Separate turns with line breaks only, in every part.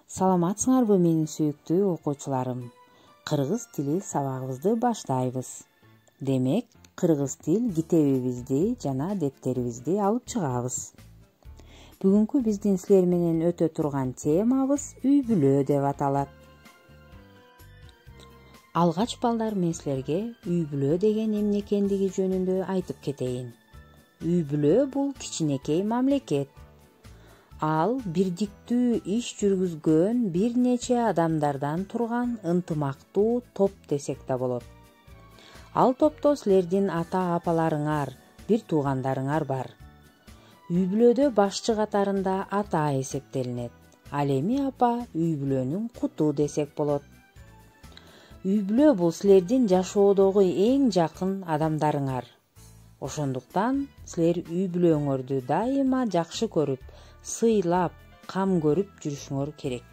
Саламатсыңарбы менин сүйүктүү окуучуларым? Кыргыз тили сабагыбызды баштайбыз. Демек, кыргыз тил китебибизди жана дептерибизди алып чыгабыз. Бүгүнкү биздин силер менен өтө турган темабыз үй-бүлө деп аталат. Алгач балдар, мен силерге үй-бүлө деген эмне экендиги жөнүндө айтып кетейин. Үй-бүлө бул кичинекей мамлекет. Ал бирдиктүү иш жүргүзгөн бир нече адамдардан турган ынтымактуу топ десек да болот. Ал топто силердин ата-апаларыңар, бир туугандарыңар бар. Үй-бүлөдө башчы катарында ата эсептелинет. Ал эми апа үй-бүлөнүн куту десек болот. Үй-бүлө бул силердин жашоодогу эң жакын адамдарыңар. Ошондуктан силер үй-бүлөңөрдү дайыма жакшы көрүп, сыйлап, кам көрүп жүрүшүңөр керек.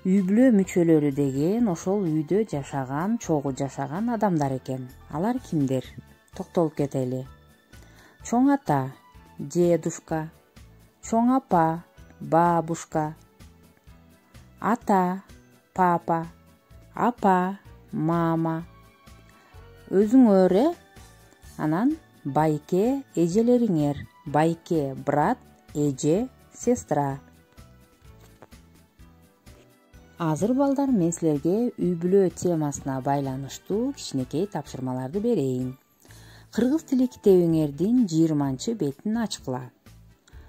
Үй-бүлө мүчөлөрү деген ошол үйдө жашаган, чогуу жашаган адамдар экен. Алар кимдер? Токтолуп кетели. Чоң ата, дедушка, чоң апа, бабушка, ата, папа, апа, мама, өзүңөр, анан байке, эжелериңер, байке, брат, эже, сестра. Азыр балдар, мен силерге үй-бүлө темасына байланыштуу кичинекей тапшырмаларды берейин. Кыргыз тили китебиңердин 20 бетин ачкыла.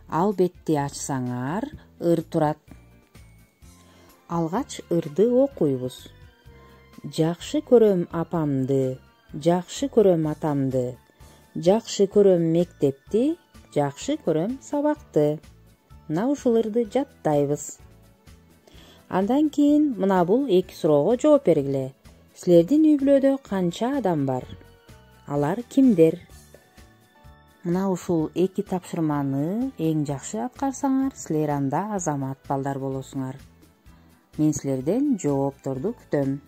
Ал бетти ачсаңар, ыр турат. Алгач ырды окуйбуз. Жакшы көрөм апамды, жакшы көрөм атамды, жакшы көрөм мектепти, жакшы көрөм сабакты. Мына ушул ырды жаттайбыз. Андан кийин мына бул эки суроого жооп бергиле. Силердин үй-бүлөдө канча адам бар? Алар кимдер? Мына ушул эки тапшырманы эң жакшы аткарсаңар, силер анда азамат балдар болосуңар. Мен силерден жоопторду күтөм.